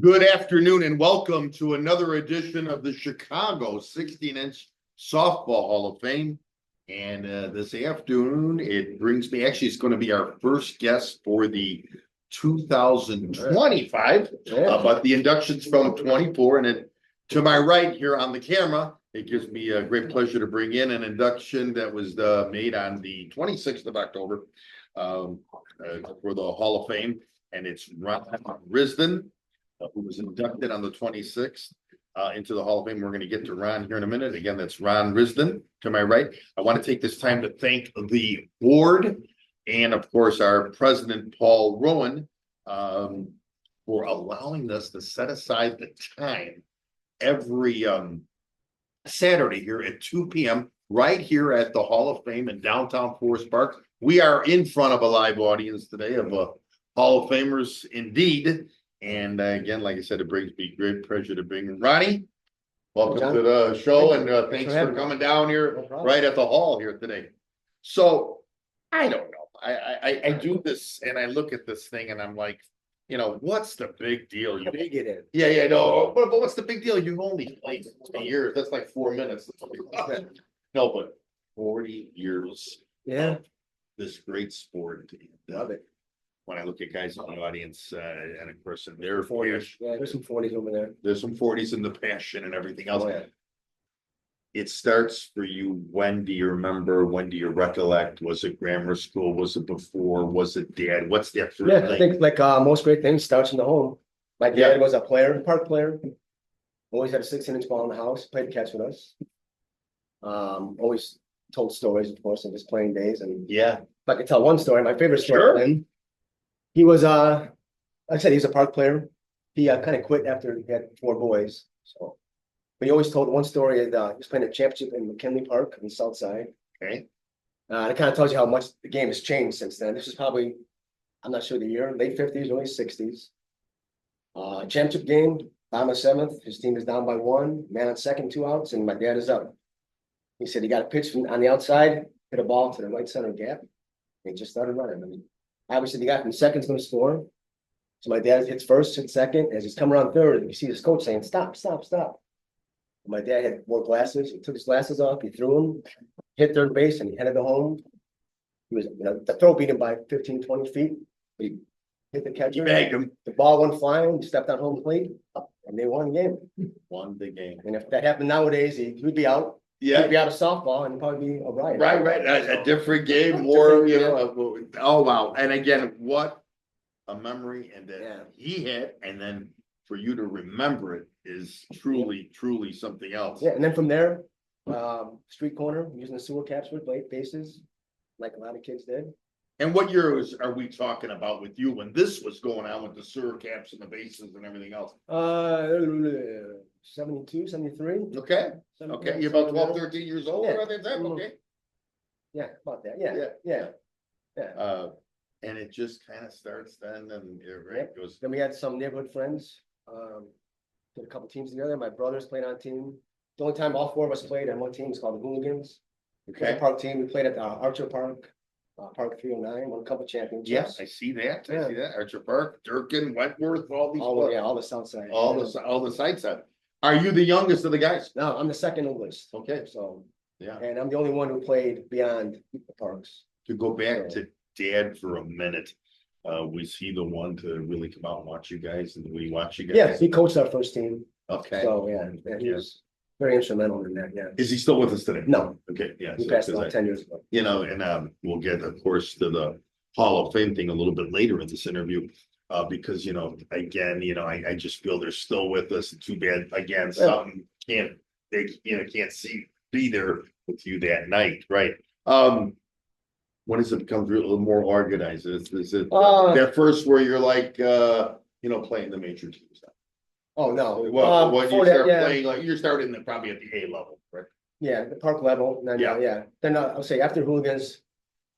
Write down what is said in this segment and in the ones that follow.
Good afternoon and welcome to another edition of the Chicago 16-inch Softball Hall of Fame. And this afternoon, it brings me, actually, it's going to be our first guest for the 2025, but the induction's from 24. And then to my right here on the camera, it gives me a great pleasure to bring in an induction that was made on the 26th of October for the Hall of Fame. And it's Ron Risden, who was inducted on the 26th into the Hall of Fame. We're going to get to Ron here in a minute. Again, that's Ron Risden to my right. I want to take this time to thank the board and, of course, our president, Paul Rowan, for allowing us to set aside the time every Saturday here at 2 p.m. right here at the Hall of Fame in downtown Forest Park. We are in front of a live audience today of Hall of Famers indeed. And again, like I said, it brings me great pleasure to bring Ronnie. Welcome to the show, and thanks for coming down here right at the hall here today. So I don't know. I do this and I look at this thing and I'm like, what's the big deal? How big it is. Yeah, no. But what's the big deal? You've only played 2 years. That's like 4 minutes. No, but 40 years. Yeah. Of this great sport. Love it. When I look at guys in the audience, and of course, their 40s. Yeah, there's some 40s over there. There's some 40s in the passion and everything else. Oh, yeah. It starts for you. When do you remember? When do you recollect? Was it grammar school? Was it before? Was it dad? What's that first Yeah, thing? I think like most great things starts in the home. My dad was a player, park player. Always had a 16-inch ball in the house, played catch with us. Always told stories, of course, of his playing days. And Yeah. if I could tell one story, my favorite story Sure. of him, he was like I said, he was a park player. He kind of quit after he had 4 boys. So, but he always told one story. He was playing a championship in McKinley Park on the south side. Okay. It kind of tells you how much the game has changed since then. This is probably, I'm not sure the year, late 50s, early 60s. Championship game, bottom of 7th. His team is down by 1, man on second, 2 outs, and my dad is up. He said he got a pitch from on the outside, hit a ball to the right center gap, and he just started running. I mean, obviously the guy from second's going to score. So my dad hits first, hits second. As he's coming around third, you see his coach saying, "Stop, stop, stop." And my dad had wore glasses. He took his glasses off, he threw them, hit third base, and he headed to home. He was, the throw beat him by 15, 20 feet. He hit the catcher. You bagged him. The ball went flying, he stepped on home plate, and they won the game. Won the game. And if that happened nowadays, he would be out. Yeah. He'd be out of softball and probably be a riot. Right. A different game, more, oh, wow. And again, what a memory and that he had, and then for you to remember it is truly something else. Yeah, and then from there, street corner, using the sewer caps with bases, like a lot of kids did. And what years are we talking about with you when this was going on with the sewer caps and the bases and everything else? 72, 73. Okay. You're about 12, 13 years old around that time? Okay. Yeah, about that. Yeah. And it just kind of starts then and it goes. Then we had some neighborhood friends, did a couple teams together. My brothers played on a team. The only time all 4 of us played on one team is called the Hooligans. Okay. The park team, we played at Archer Park, Park 309, won a couple championships. Yes, I see that. I see that. Archer Park, Durkin, Wentworth, all these. All the south side. All the side side. Are you the youngest of the guys? No, I'm the second oldest. Okay. So, yeah. And I'm the only one who played beyond the parks. To go back to Dad for a minute, was he the one to really come out and watch you guys, and we watch you guys? Yeah, he coached our first team. Okay. So, yeah, he was very instrumental in that, yeah. Is he still with us today? No. Okay, yeah. He passed about 10 years ago. And we'll get, of course, to the Hall of Fame thing a little bit later in this interview. Because, again, I just feel they're still with us. Too bad, again, something can't be there with you that night, right? When does it become a little more organized? Is it that first where you're like, playing the major teams? Oh, no. Well, when you start playing, like you're starting probably at the A level, right? Yeah, the park level. Then, yeah. Then I'll say after Hooligans,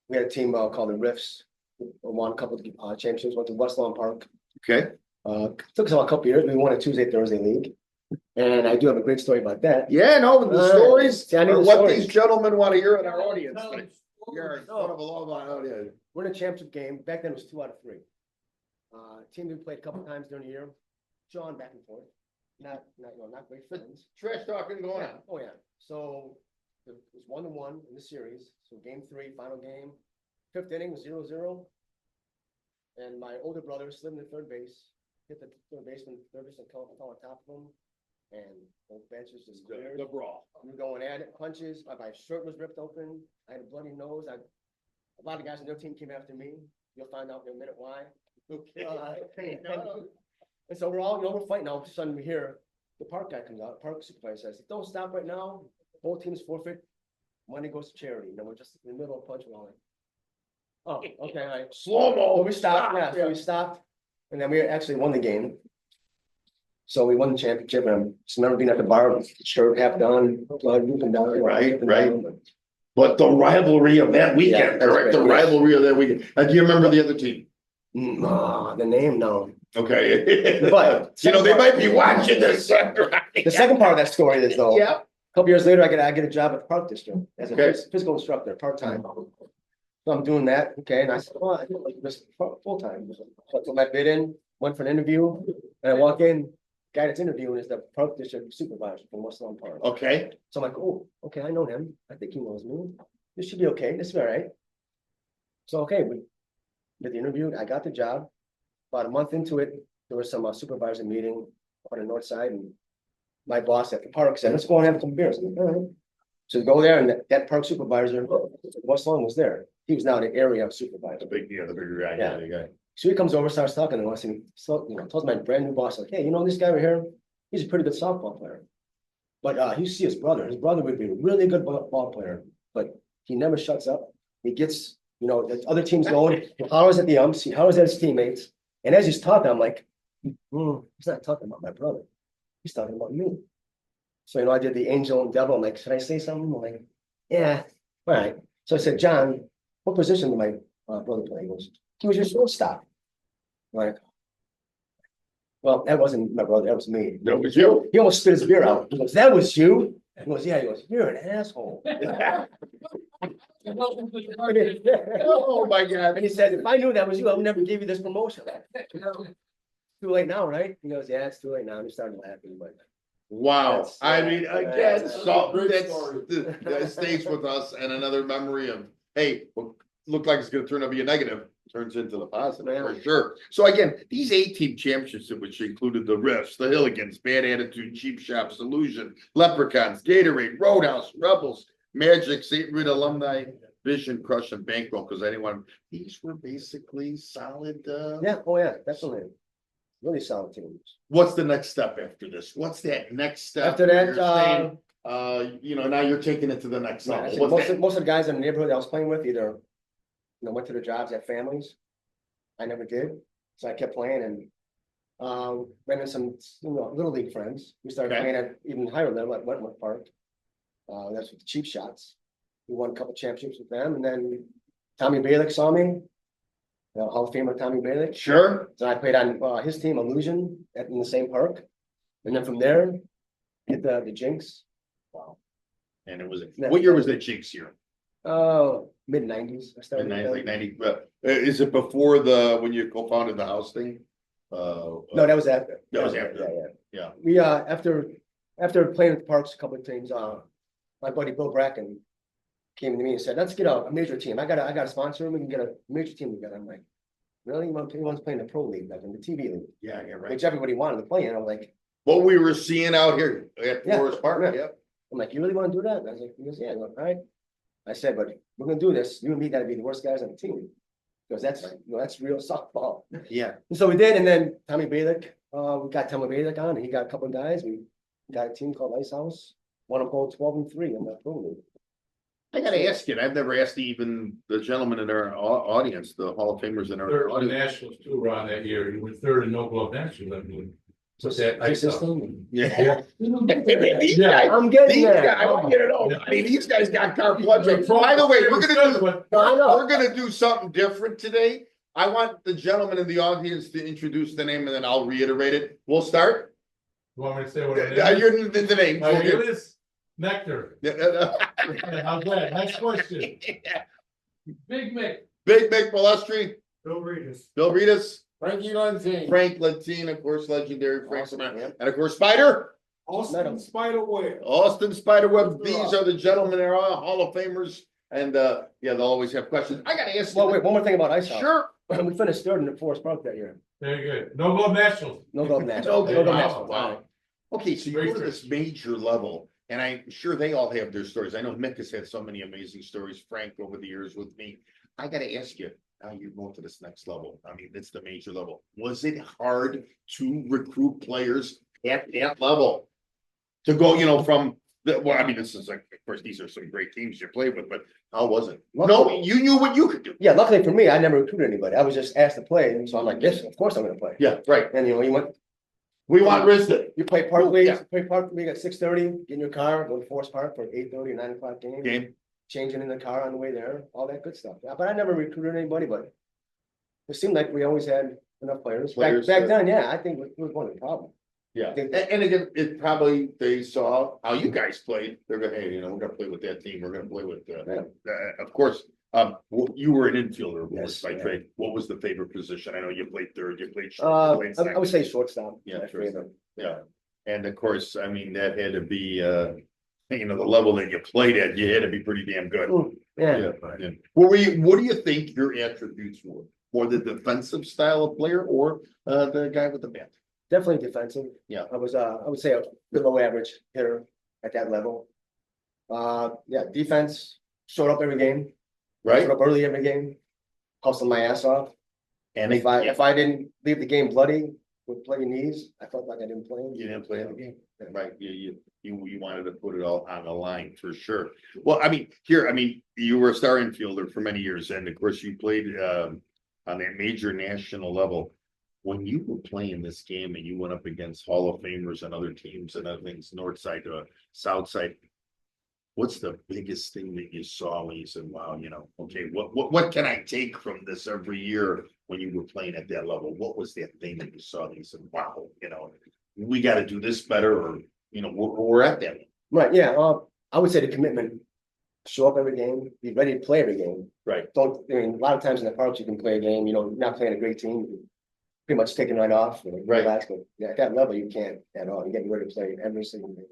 we had a team called the Riffs. Won a couple of championships, went to West Lawn Park. Okay. Took us a couple years. We won a Tuesday, Thursday league. And I do have a great story about that. Yeah, no, the stories are what stories. These gentlemen want to hear in our audience. We're in a championship game. Back then it was 2 out of 3. Team we played a couple times during the year. John back and forth. Not great friends. Trash talking going on. Oh, yeah. So it was 1-1 in the series. So game 3, final game. 5th inning was 0-0. And my older brother slid into third base, hit the third baseman, third baseman fell on top of him. And both benches just cleared. The brawl. We were going at it, punches. My shirt was ripped open. I had a bloody nose. A lot of guys on their team came after me. You'll find out in a minute why. Okay. And so we're all, we're fighting. All of a sudden we hear the park guy comes out, park supervisor says, don't stop right now. Both teams forfeit. Money goes to charity. We're just in the middle of punch rolling. Oh, okay, all right. Slow-mo. So we stopped, so we stopped. And then we actually won the game. So we won the championship, and I just remember being at the bar, shirt half done, blood moving down. Right. But the rivalry of that weekend, correct? The rivalry of that weekend. Do you remember the other team? The name, no. Okay. But they might be watching this. the second part of that story is though. Yeah. A couple years later, I get a job at the park district as a Okay. physical instructor, part-time. So I'm doing that, okay, and I said, well, I do like this full-time. So I put my bid in, went for an interview, and I walk in, guy that's interviewing is the park district supervisor from West Lawn Park. Okay. So I'm like, oh, okay, I know him. I think he knows me. This should be okay. This is all right. So, okay, we did the interview. I got the job. About a month into it, there was some supervisor meeting on the north side, and my boss at the park said, let's go and have some beers. I'm like, all right. So go there, and that park supervisor, West Lawn, was there. He was now the area supervisor. The bigger guy. Yeah. The guy. So he comes over, starts talking to us, and so, tells my brand new boss, like, hey, this guy right here, he's a pretty good softball player. But you see his brother would be a really good ball player, but he never shuts up. He gets, the other teams going, he hollers at the umps, he hollers at his teammates. And as he's talking, I'm like, he's not talking about my brother. He's talking about me. So, I did the angel and devil. I'm like, should I say something? I'm like, yeah, all right. So I said, John, what position did my brother play? He was your shortstop. I'm like, well, that wasn't my brother, that was me. That was you. He almost spit his beer out. He goes, that was you? He goes, yeah. He goes, you're an asshole. Oh my God. And he said, if I knew that was you, I would never give you this promotion. Too late now, right? He goes, yeah, it's too late now. I'm starting laughing, but. Wow. Again, that's so that stays with us, and another memory of, hey, what looked like it's gonna turn out to be a negative, turns into the positive, for sure. So again, these 8-team championships, which included the Riffs, the Hilligans, Bad Attitude, Cheap Shops, Illusion, Leprechauns, Gatorade, Roadhouse, Rebels, Magic, St. Rita Alumni, Vision, Crush, and Bankroll, because these were basically solid. Yeah, oh yeah, definitely. Really solid teams. What's the next step after this? What's that next step? After that, You're saying, now you're taking it to the next level. most of the guys in the neighborhood I was playing with either, went to their jobs, had families. I never did, so I kept playing and ran into some, little league friends. We started playing at even higher level at Wentworth Park. That's with the Cheap Shots. We won a couple championships with them, and then Tommy Balick saw me. Hall of Famer Tommy Balick. Sure. So I played on his team, Illusion, in the same park. And then from there, hit the Jinx. Wow. And what year was that Jinx year? Mid-90s. I started. Like 90. Is it before when you co-founded the house thing? No, that was after. That was after. Yeah. We after playing at the parks a couple of times, my buddy Bill Bracken came to me and said, let's get a major team. I got a sponsor, we can get a major team together. I'm like, really? He wants to play in the pro league, like in the TV league. Yeah, right. Which everybody wanted to play in. I'm like, what we were seeing out here at Forest Park. Yeah. I'm like, you really want to do that? And I was like, he goes, yeah. I'm like, all right. I said, but we're gonna do this. You and me gotta be the worst guys on the team. Because that's real softball. Yeah. And so we did, and then Tommy Balick, we got Tommy Balick on, and he got a couple of guys. We got a team called Ice House, won them both 12-3 in the pro league. I gotta ask you, I've never asked even the gentlemen in our audience, the Hall of Famers in our Third in audience. Nationals too, Ron, that year. You were third in No Glove Nationals, I believe. So that ice system. Yeah. These Yeah. guys, I'm getting these there. guys, I want you to know, I mean, these guys got carte blanche. By the way, we're gonna do something different today. I want the gentleman in the audience to introduce the name, and then I'll reiterate it. We'll start. You want me to say what it is? You're the name. Here it is. Nectar. Yeah. How's that? Next question. Big Mick. Big Mick Molestri. Bill Reedus. Bill Reedus. Frankie Lentine. Frank Lentine, of course, legendary Frank, Awesome, and yeah. of course, Spider. Austin Spiderweb. Austin Spiderweb, these are the gentlemen, they're all Hall of Famers, and yeah, they'll always have questions. I gotta ask you. Well, wait, one more thing about ice hockey. Sure. We finished third in the Forest Park that year. Very good. No glove nationals. No gold national. No No gold gold national. Wow. Okay, so you Great go to for this major level, and I'm sure they all have their stories. I know Mick has had so many amazing stories, Frank, over the years with me. I gotta ask you, now you're going to this next level. I mean, it's the major level. Was it hard to recruit players at that level? To go, from well, I mean, this is like, of course, these are some great teams you played with, but how was it? No, you knew what you could do. Yeah, luckily for me, I never recruited anybody. I was just asked to play, and so I'm like, yes, of course I'm gonna play. Yeah, right. And you went, We want Risden. you play park leagues, Yeah. play park league at 6:30, get in your car, go to Forest Park for 8:30 or 9 o'clock game. Game. Changing in the car on the way there, all that good stuff. Yeah, but I never recruited anybody, but it seemed like we always had enough players. Back then, yeah, I think it was one of the problems. Yeah, and again, it probably, they saw how you guys played, they're gonna, hey, we're gonna play with that team, we're gonna play with, of course. You were an infielder, of course, Yes, by yeah. trade. What was the favorite position? I know you played third, you played short, you played I would second. say shortstop. Yeah, my shortstop. favorite. Yeah, and of course, I mean, that had to be, the level that you played at, you had to be pretty damn good. Mm, Yeah, Yeah. What do you think your attributes were? More the defensive style of player or the guy with the bat? definitely defensive. Yeah. I would say a below average hitter at that level. Yeah, defense, showed up every game, Right? showed up early every game, hustled my ass off. And If I didn't leave the game bloody with bloody knees, I felt like I didn't play. you didn't play in the game, right? You wanted to put it all on the line for sure. Well, I mean, you were a star infielder for many years, and of course, you played on that major national level. When you were playing this game and you went up against Hall of Famers and other teams and other things, north side to south side, what's the biggest thing that you saw when you said, wow, okay, what can I take from this every year when you were playing at that level? What was that thing that you saw that you said, wow, we got to do this better, or, we're at that level. Right, yeah, I would say the commitment, show up every game, be ready to play every game. Right. A lot of times in the parks, you can play a game, you're not playing a great team, pretty much taking right off, Right. relax, but yeah, at that level, you can't at all, you're getting ready to play every single game.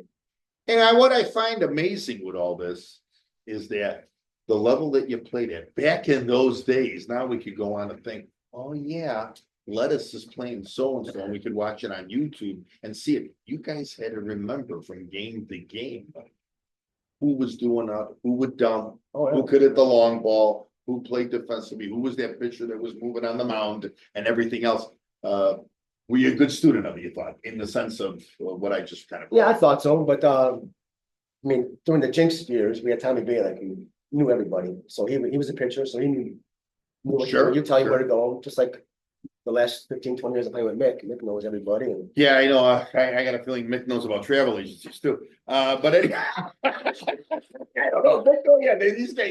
And what I find amazing with all this is that the level that you played at back in those days, now we could go on and think, oh yeah, Lettuce is playing so and so, and we could watch it on YouTube and see it. You guys had to remember from game to game who was doing who would dump, Oh, who yeah. could hit the long ball, who played defensively, who was that pitcher that was moving on the mound and everything else. Were you a good student of it, you thought, in the sense of what I just kind of. Yeah, I thought so, but during the Jinx years, we had Tommy Bailey, who knew everybody, so he was a pitcher, so he knew what Sure, you tell you sure. where to go, just like the last 15-20 years I played with Mick knows everybody, and Yeah, I know. I got a feeling Mick knows about travel agencies too. But anyway, I don't know. Mick, yeah, these guys,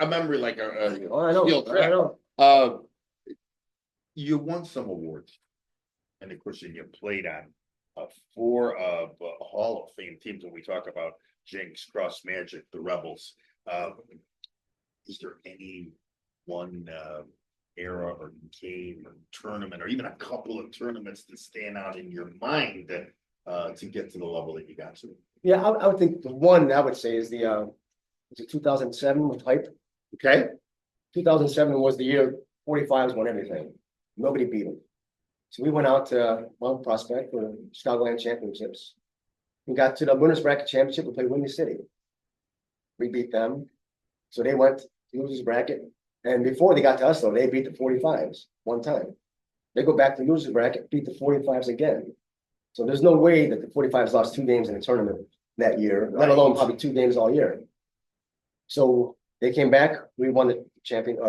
a memory like a oh, I know, steel I trap. know. You won some awards, and of course, you played on 4 of Hall of Fame teams. When we talk about Jinx, Cross Magic, the Rebels, is there any one era or game or tournament or even a couple of tournaments that stand out in your mind that to get to the level that you got to? Yeah, I would think the one I would say is the 2007 with Hype. Okay, 2007 was the year 45s won everything. Nobody beat them. So we went out to Mount Prospect for the Chicagoland Championships. We got to the winners bracket championship. We played Windy City. We beat them. So they went to losers bracket. And before they got to us, though, they beat the 45s one time. They go back to losers bracket, beat the 45s again. So there's no way that the 45s lost 2 games in the tournament that year, let alone probably 2 games all year. So they came back. We won the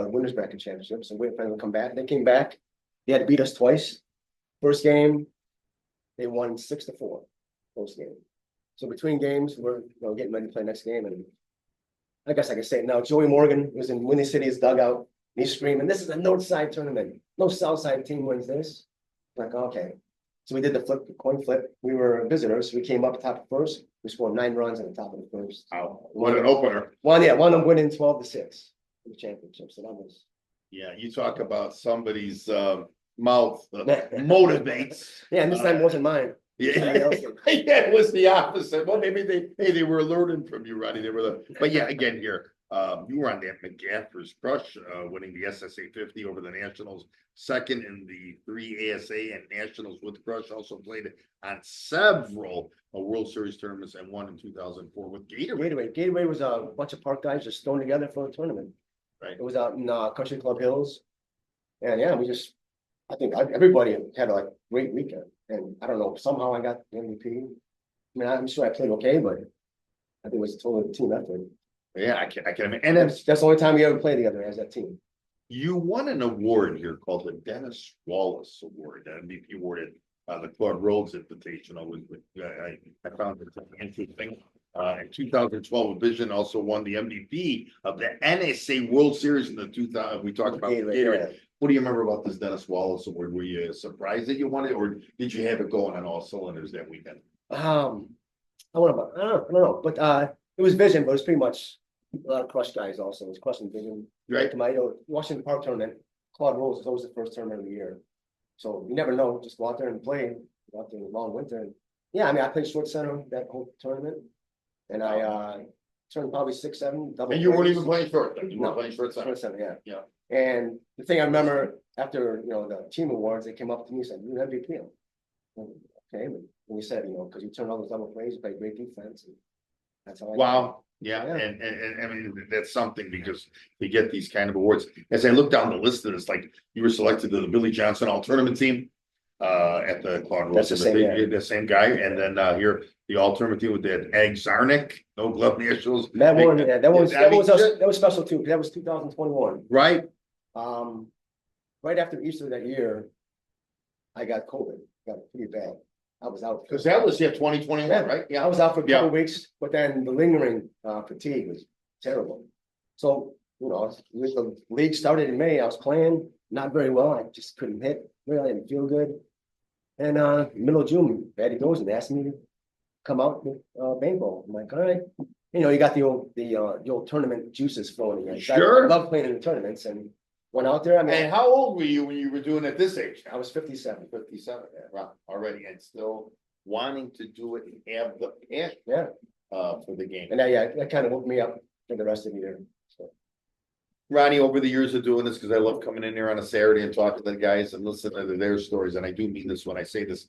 winners bracket championship. So we were planning to come back. They came back. They had to beat us twice. First game, they won 6-4. First game. So between games, we're getting ready to play next game, and I guess I can say it now. Joey Morgan was in Windy City's dugout. And he's screaming, "This is a north side tournament. No south side team wins this." I'm like, okay. So we did the coin flip. We were visitors. So we came up top of first. We scored 9 runs at the top of the first. wow, what an opener! One of them winning 12-6 for the championship. So that was. Yeah, you talk about somebody's mouth motivates. Yeah, and this time wasn't mine. Somebody Yeah, else did. yeah, it was the opposite. Well, maybe they were learning from you, Ronnie. They were but yeah, again here, you were on that McGaffrey's crush, winning the SSA 50 over the Nationals, second in the 3 ASA and Nationals with Crush. Also played on several World Series tournaments and won in 2004 with Gatorade. Gatorade was a bunch of park guys just thrown together for a tournament. Right. It was out in Country Club Hills. And yeah, I think everybody had a great weekend. And I don't know, somehow I got the MVP. I mean, I'm sure I played okay, but I think it was a total team effort. Yeah, I can imagine. And And that's the only time we ever played together as that team. you won an award here called the Dennis Wallace Award, the MVP award at the Claude Rhodes Invitational. I found it interesting. In 2012, Vision also won the MVP of the NSA World Series in the 2000. We talked about Gatorade. What do you remember about this Dennis Wallace Award? Were you surprised that you won it, or did you have it going on all cylinders that weekend? I don't know, but it was Vision, but it was pretty much a lot of Crush guys also. It was Crush and Vision. Right. Washington Park tournament, Claude Rose is always the first tournament of the year. So you never know, just go out there and play, go out there in the long winter. And yeah, I mean, I played short center that whole tournament. And I turned probably 6'7", double. And you weren't plays. even playing short, then. You No. were playing short side. Short center, yeah. Yeah. And the thing I remember after, the team awards, they came up to me and said, "You're an MVP." Okay, but we said, because you turn all those double plays, you play great defense. And that's how I. Wow. Yeah, Yeah. and I mean, that's something because you get these kind of awards. As I look down the list, and it's like you were selected to the Billy Johnson All Tournament team at the Claude That's Rose. the same guy. The same guy. And then here, the All Tournament team with that Ag Zarnik, no glove nationals. That one, yeah, that was I mean, that was special too, because that was 2021. Right? Right after Easter that year, I got COVID, got it pretty bad. I was out. Because that was 2021, right? Yeah, I was out for a couple weeks, but then the lingering fatigue was terrible. So, with the league started in May, I was playing not very well. I just couldn't hit. Really, I didn't feel good. And middle of June, Patty goes and asked me to come out with paintball. I'm like, all right. You got the old tournament juices flowing again. Sure. I love playing in the tournaments and went out there. I mean, And how old were you when you were doing it this age? I was 57. 57, wow, already, and still wanting to do it and have the passion. Yeah. For the game. And that kind of woke me up for the rest of the year. So. Ronnie, over the years of doing this, because I love coming in here on a Saturday and talking to the guys and listening to their stories, and I do mean this when I say this.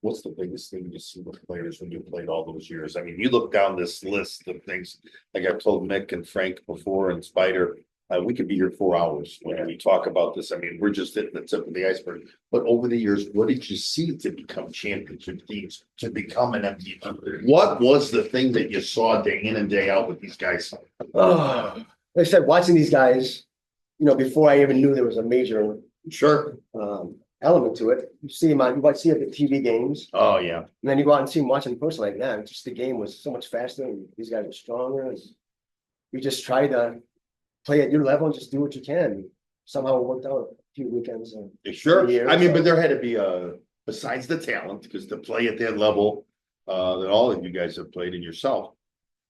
What's the biggest thing you see with players when you played all those years? I mean, you look down this list of things, like I've told Mick and Frank before and Spider, we could be here 4 hours when we talk about this. I mean, we're just at the tip of the iceberg. But over the years, what did you see to become championship teams, to become an MVP? What was the thing that you saw day in and day out with these guys? Like I said, watching these guys, before I even knew there was a major Sure. element to it. You might see it at the TV games, Oh, yeah. and then you go out and see them watching in person. Like, man, just the game was so much faster, and these guys were stronger. And you just try to play at your level and just do what you can. Somehow it worked out a few weekends. And Sure. years, I mean, so. but there had to be besides the talent, because to play at that level, that all of you guys have played in yourself,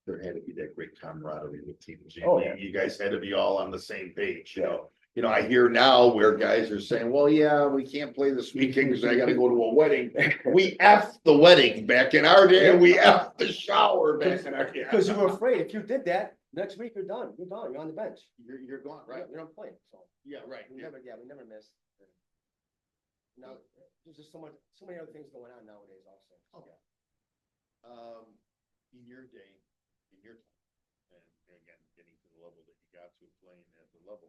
there had to be that great camaraderie with teams. Oh, yeah. You guys had to be all on the same page, I hear now where guys are saying, well, yeah, we can't play this weekend because I gotta go to a wedding. We F the wedding back in our day, and we F the shower back in our day. Because you were afraid if you did that, next week you're done. You're gone. You're on the bench. You're gone, right? You're not playing. So Yeah, right. we never missed. Now there's just so many other things going on nowadays also. Okay. In your day, in your time, and again, getting to the level that you got to playing at the level,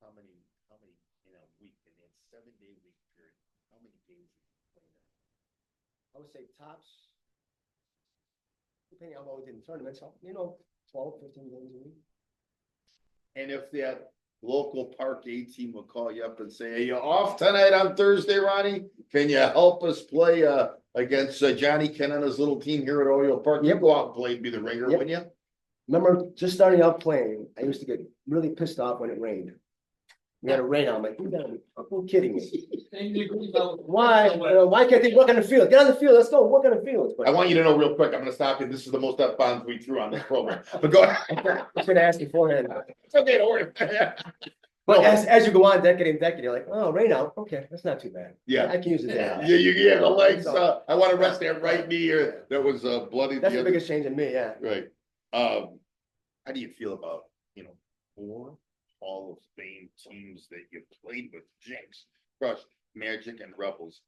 how many in a week, in that 7-day week period, how many games did you play now? I would say tops, depending on what we did in tournaments, 12, 15 games a week. And if that local Park A team will call you up and say, "Are you off tonight on Thursday, Ronnie? Can you help us play against Johnny Conenna's little team here at Oriole Park?" You go out and play and be the ringer, Yep. wouldn't you? Remember, just starting out playing, I used to get really pissed off when it rained. We had a rain out. I'm like, you gotta be fucking kidding me. Why? Why can't they work on the field? Get on the field. Let's go work on the field. But I want you to know real quick, I'm gonna stop you. This is the most F-bombs we threw on this program. But go ahead. I should have asked beforehand. It's okay, don't worry. But as you go on decade and decade, you're like, oh, rain out, okay, that's not too bad. Yeah. I can use it Yeah, there. the legs, I wanna rest that right knee here, that was bloody. That's the the other- biggest change in me, yeah. Right, how do you feel about, 4 Hall of Fame teams that you played with, Jinx, Crush, Magic and Rebels?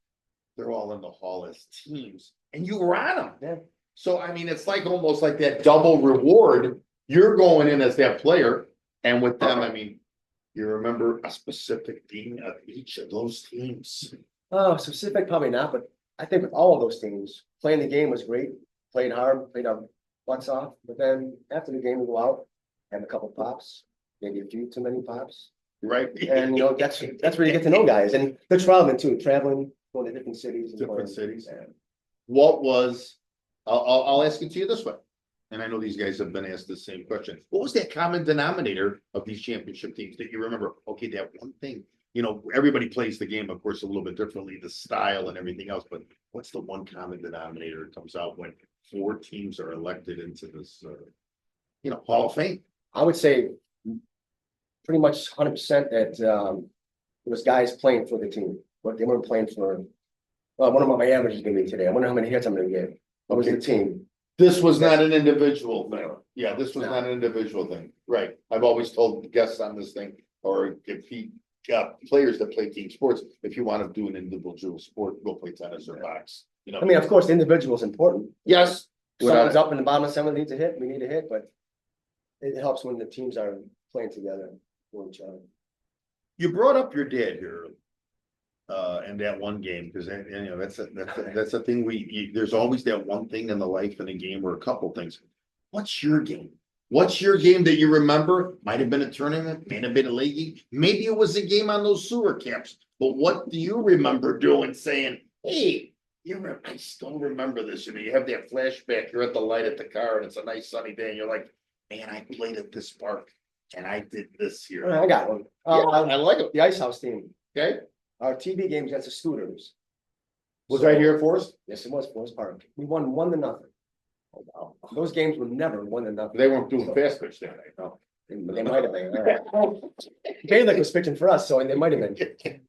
They're all in the Hall as teams, and you were on them. Yeah. So, I mean, it's like almost like that double reward, you're going in as that player, and with them, I mean, you remember a specific team of each of those teams. Oh, specific, probably not, but I think with all of those teams, playing the game was great, played hard, played our butts off, but then after the game, we go out, have a couple pops, maybe a few too many pops. Right? And that's where you get to know guys, and they're traveling too, going to different cities. And Different playing. cities. Yeah. What was, I'll ask it to you this way, and I know these guys have been asked the same question. What was that common denominator of these championship teams that you remember? Okay, that one thing, everybody plays the game, of course, a little bit differently, the style and everything else, but what's the one common denominator that comes out when 4 teams are elected into this, Hall of Fame? I would say pretty much 100% that it was guys playing for the team, but they weren't playing for. Well, I wonder what my average is going to be today. I wonder how many hits I'm going to get. What was the team? This was not an individual thing. No. Yeah, this was No. not an individual thing, right? I've always told guests on this thing, or if he got players that play team sports, if you want to do an individual sport, go play tennis or box, I mean, of course, the individual is important. Yes. Someone's up in the bottom of 7 needs a hit, we need a hit, but it helps when the teams are playing together for each other. You brought up your dad here. In that one game, because that's a thing there's always that one thing in the life in a game or a couple things. What's your game? What's your game that you remember? Might have been a tournament, might have been a league, maybe it was a game on those sewer camps. But what do you remember doing saying, hey, I still remember this, you have that flashback, you're at the light at the car and it's a nice sunny day and you're like, man, I played at this park and I did this here. I got one. Yeah, I like it. The Ice House team, Okay, our TV game against the Scooters. was right here for us. Yes, it was Forest Park. We won 1-0. Oh, wow. Those games were never 1-0. They weren't doing fast pitch that night, no. They might have been. Bailick was pitching for us, so they might have been.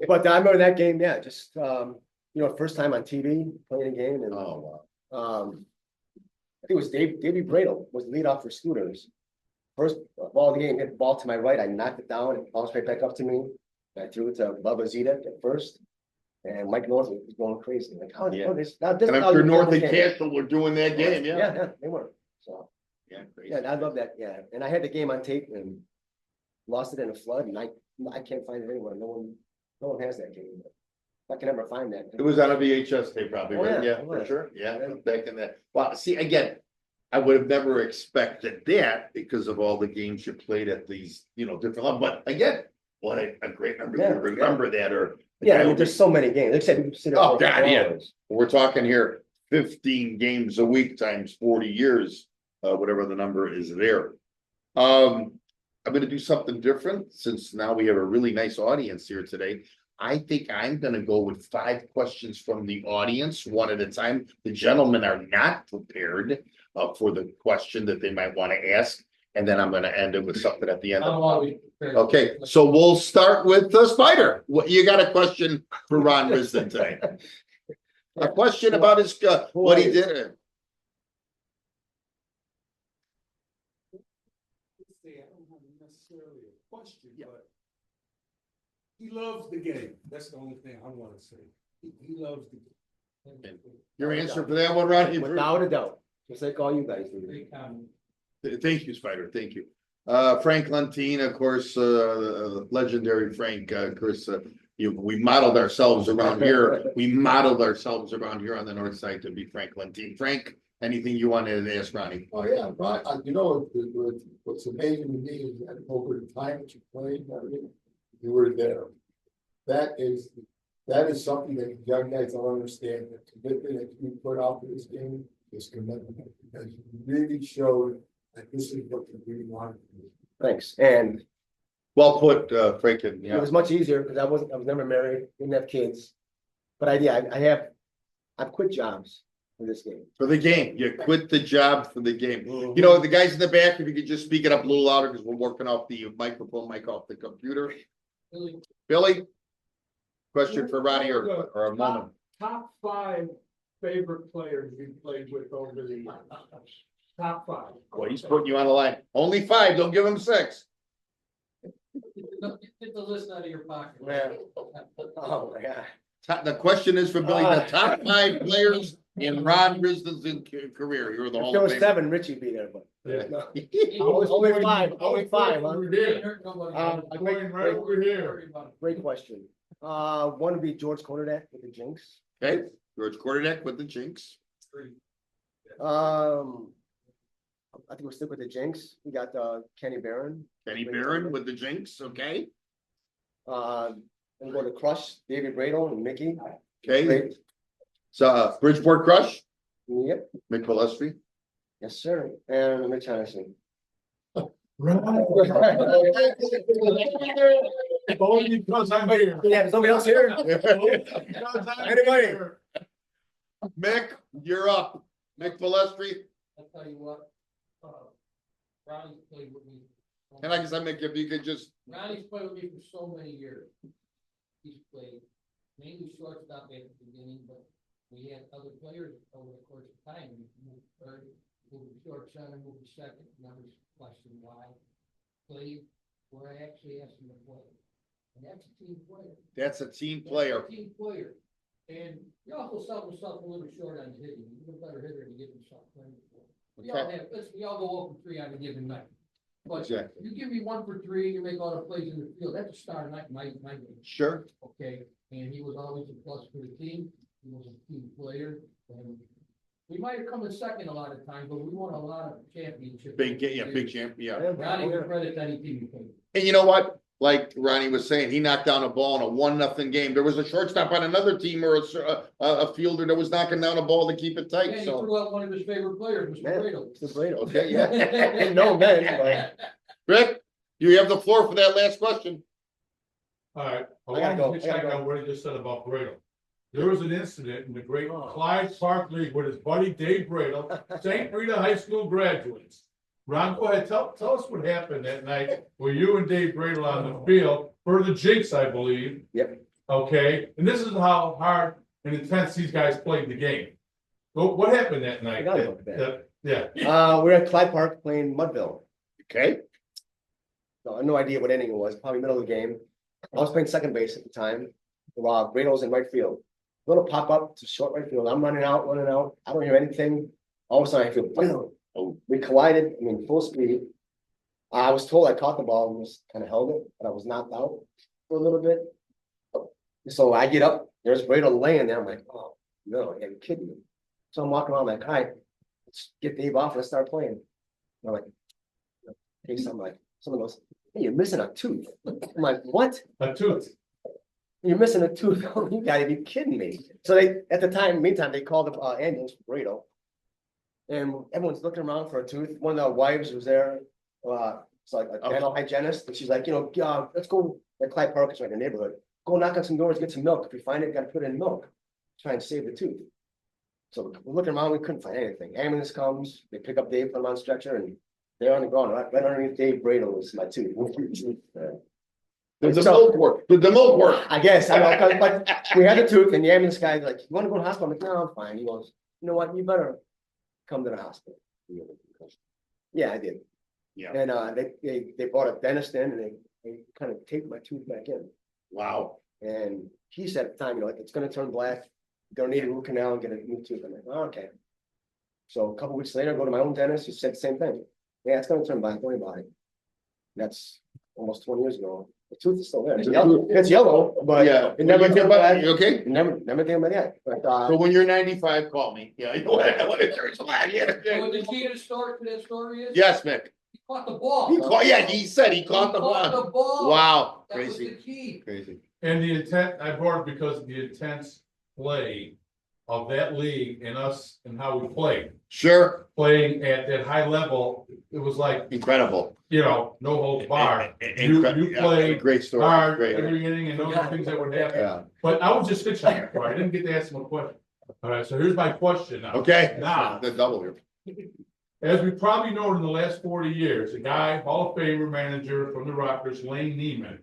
But I remember that game, yeah, just, first time on TV, playing a game, and, Oh, wow. I think it was Davey Bradle was the leadoff for Scooters. First ball of the game, hit the ball to my right, I knocked it down, it bounced right back up to me. I threw it to Bubba Zedek at first, and Mike North was going crazy, like, how Yeah. this? And I'm sure North and Castle were doing that game, yeah. Yeah, they were, so. Yeah, crazy. Yeah, I love that, yeah, and I had the game on tape and lost it in a flood, and I can't find it anywhere, no one has that game. If I can ever find that. It was on a VHS tape probably, Oh, right? yeah, Yeah, it for was. sure, yeah, Yeah. back in that. Well, see, again, I would have never expected that because of all the games you played at these, different levels, but again, what a great number, Yeah, you remember that, or. Yeah, I mean, there's so many games, like I said, we could sit there Oh, for God, yeah. hours. We're talking here 15 games a week times 40 years, whatever the number is there. I'm gonna do something different since now we have a really nice audience here today. I think I'm gonna go with 5 questions from the audience, one at a time. The gentlemen are not prepared for the question that they might want to ask, and then I'm gonna end it with something at the end. I'm always prepared. Okay, so we'll start with the Spider. What, you got a question for Ron Risden today? A question about his, what he did. I don't have necessarily a question, but he loves the game. That's the only thing I want to say. He loves the game. Your answer for that one, Ron? Without a doubt, just like all you guys do. Great comment. Thank you, Spider, thank you. Frank Lentine, of course, legendary Frank, of course, we modeled ourselves around here. We modeled ourselves around here on the north side to be Frank Lentine. Frank, anything you wanted to ask Ronnie? Oh, yeah, right, what's amazing to me is that over the time that you played, and everything, you were there. That is something that young guys don't understand, the commitment that you put out for this game is commitment, because you really showed that this is what you really want to do. Thanks, and Well put, Frank, and it yeah, was much easier because I was never married, didn't have kids. But I've quit jobs for this game. For the game, you quit the job for the game. You know, the guys in the back, if you could just speak it up a little louder, because we're working off the microphone mic off the computer. Billy? Question for Ronnie or a moment. Top 5 favorite players you played with over the years. Top 5. Well, he's putting you on the line. Only 5, don't give him 6. Get the list out of your pocket. Yeah. Oh, my God. The question is for Billy, the top 5 players in Ron Risden's career. You're the If Hall there of was Fame. 7, Richie be there, but. Yeah. No. was Only playing- 5, I only was 5, playing huh? over there. A great, Right over here. great question. One would be George Conenna with the Jinx. Okay, George Kordenek with the Jinx. I think we'll stick with the Jinx. We got Kenny Barron. Kenny Barron with the Jinx, okay? We'll go to Crush, David Bradle and Mickey. Okay, Great. so Bridgeport Crush, Yep, Mick Pilestri. yes, sir. And Mitch Hennessy. Only because I'm here. Yeah, there's nobody else here. Anybody? Mick, you're up. Mick Pilestri. I'll tell you what, Ronnie's played with me. And like I said, Mick, if you could just, Ronnie's played with me for so many years. He's played mainly shortstop at the beginning, but we had other players over the course of time. We moved third, moved to short center, moved to second, numbers question why. Played where I actually asked him to play. And that's a team player. that's a team That's player. a team player. And you also sell yourself a little short on hitting. You're a better hitter to get yourself playing for. We all have, listen, we all go 0 for 3 on a given night. But Exactly. you give me 1 for 3, you make all the plays in the field, that's a star night, my game, Sure. okay? And he was always a plus for the team, he was a team player, and we might have come in second a lot of times, but we won a lot of championships. Big champ, yeah. Ronnie can credit any team he played. And you know what? Like Ronnie was saying, he knocked down a ball in a 1-0 game. There was a shortstop on another team or a fielder that was knocking down a ball to keep it Yeah, tight, he so. threw out one of his favorite players, Mr. Man, Brado. Mr. Bradle. Okay, yeah. Didn't know him then, Rick, you have the floor for that last question. All right, I I gotta want go, to I gotta check go. out what he just said about Bradle. There was an incident in the great Oh. Clyde Park League with his buddy Dave Bradle, St. Rita High School graduates. Ron, go ahead, tell us what happened that night where you and Dave Bradle on the field for the Jinx, I believe. Yep. Okay, and this is how hard and intense these guys played the game. What happened that night? forgot about that. Yeah, We're at Clyde Park playing Mudville. Okay, So I have no idea what inning it was, probably middle of the game. I was playing second base at the time, while Bradle's in right field. Little pop up to short right field. I'm running out. I don't hear anything. All of a sudden I feel, boom. We collided, I mean, full speed. I was told I caught the ball and just kind of held it, but I was knocked out for a little bit. So I get up, there's Bradle laying there. I'm like, oh, no, you're kidding me. So I'm walking around like, all right, let's get Dave off, let's start playing. And I'm like, hey, someone goes, hey, you're missing a tooth. I'm like, what? a tooth. You're missing a tooth. You gotta be kidding me. So they, at the time, meantime, they called the ambulance for Bradle. And everyone's looking around for a tooth. One of the wives was there, it's like a dental hygienist, and she's like, let's go at Clyde Park, it's right in the neighborhood. Go knock on some doors, get some milk. If we find it, gotta put it in milk. Try and save the tooth. So we're looking around, we couldn't find anything. Ambulance comes, they pick up Dave, put him on stretcher, and they're on the ground, right underneath Dave Bradle was my tooth. did the milk work? Did the milk work? I guess, I don't know, but we had the tooth and the ambulance guy's like, you wanna go to the hospital? I'm like, no, I'm fine. He goes, you know what, you better come to the hospital. Yeah, I did. Yeah, And they brought a dentist in and they kind of taped my tooth back in. wow. And he said at the time, it's gonna turn black, you're gonna need a root canal and get a new tooth. I'm like, oh, okay. So a couple weeks later, I go to my own dentist, he said the same thing. Yeah, it's gonna turn black, don't worry about it. That's almost 20 years ago. The tooth is still there. It's yellow, but Yeah. it never turned black. You okay? It never came back yet. But So when you're 95, call me. Yeah, you know what it turns black, So yeah. the key to the story, to that story is? Yes, Mick. He caught the ball. He said he caught the ball. The ball. Wow, That was the crazy, key. crazy. And the intent, I brought it because of the intense play of that league and us and how we played. Sure, Playing at that high level, it was like, incredible. no holds barred. Incre- You yeah, played great story, Hard great. every inning and those are things that would happen. Yeah, But I was just fishing for it. I didn't get to ask him a question. All right, so here's my question now. Okay, Now, the double here. as we probably know, in the last 40 years, a guy, Hall of Famer manager from the Rockers, Lane Neiman,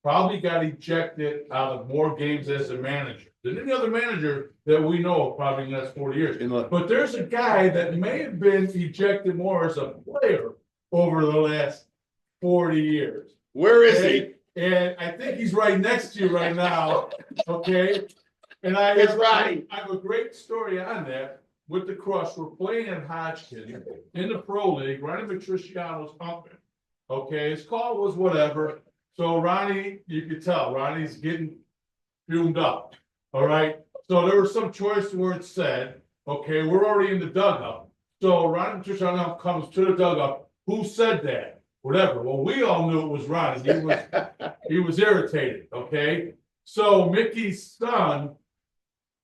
probably got ejected out of more games as a manager than any other manager that we know of probably in the last 40 years. In the- But there's a guy that may have been ejected more as a player over the last 40 years. Where is he? And I think he's right next to you right now, okay? And It's Ronnie. I have a great story on that with the Crush. We're playing in Hodgkin in the Pro League. Ronnie Matriciano's pumping. Okay, his call was whatever. So Ronnie, you could tell, Ronnie's getting fumed up. All right. So there was some choice words said. Okay, we're already in the dugout. So Ronnie Matriciano comes to the dugout. Who said that? Whatever. Well, we all knew it was Ronnie. He was irritated. Okay. So Mickey's son,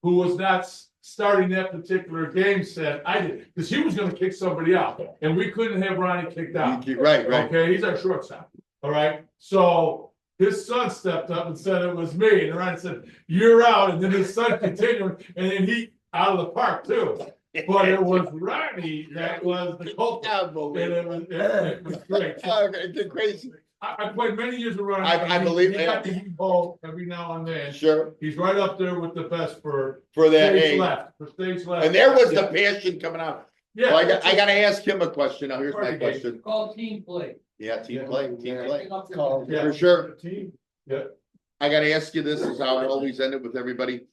who was not starting that particular game, said, I did, because he was going to kick somebody out, and we couldn't have Ronnie kicked out. Right, right. Okay, he's our shortstop. All right. So his son stepped up and said it was me, and Ronnie said, "You're out." And then his son continued, and then he out of the park too. But it was Ronnie that was the culprit. And it was great. It's crazy. I played many years with Ronnie. I believe he got the heat ball every now and then. Sure, He's right up there with the best for for that, stage hey, left, for stage left. and there was Yeah. the passion coming out. Yeah. So I gotta ask him a question. Now, here's my question. Called team play. Yeah, team play, team play. Call. Yeah. For sure. Team. Yeah. I gotta ask you, this is how I always end it with everybody.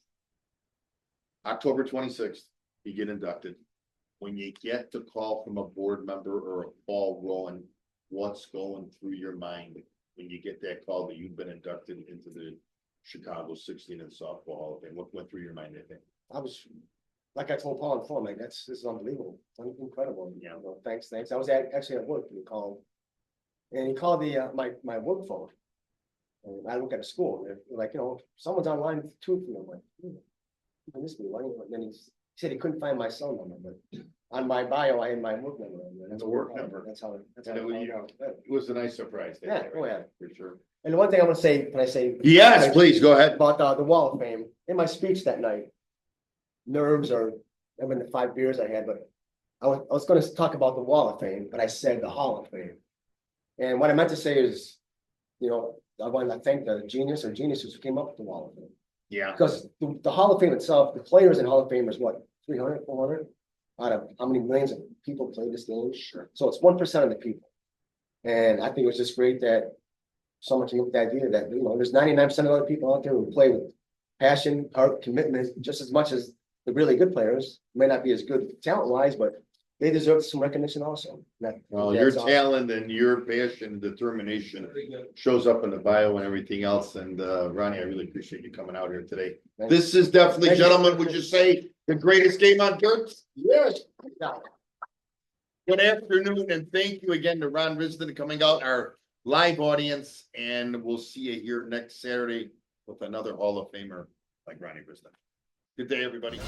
October 26th, you get inducted. When you get the call from a board member or a ball rolling, what's going through your mind when you get that call that you've been inducted into the Chicago 16 and softball Hall of Fame? What went through your mind, I think? I was, like I told Paul before, like, this is unbelievable, it's incredible, you know, thanks. I was actually at work, and he called. And he called my work phone. And I look at a school, and they're like, you know, someone's online too, for me. I'm like, this me, why? And then he said he couldn't find my cell number, but on my bio, I had my work number. That's a work number. That's how. That's how And I it found was- out. It was a nice surprise. Yeah, oh yeah. For sure. And the one thing I want to say, can I say? Yes, please, go ahead. About the Wall of Fame, in my speech that night, nerves or, I mean, the 5 beers I had, but I was gonna talk about the Wall of Fame, but I said the Hall of Fame. And what I meant to say is, you know, I wanted to thank the geniuses who came up with the Wall of Fame. Yeah, Because the Hall of Fame itself, the players in Hall of Fame is what, 300, 400? Out of how many millions of people play this game? Sure. So it's 1% of the people. And I think it was just great that someone came up with the idea that, you know, there's 99% of other people out there who play with passion, heart, commitment, just as much as the really good players. May not be as good talent-wise, but they deserve some recognition also. well, your That's awesome. talent and your passion, determination Very good. shows up in the bio and everything else. And Ronnie, I really appreciate you coming out here today. Thank you. This is definitely, Thank you. gentlemen, would you say the greatest game on dirt? Yes. Good afternoon, and thank you again to Ron Risden coming out, our live audience, and we'll see you here next Saturday with another Hall of Famer like Ronnie Risden. Good day, everybody.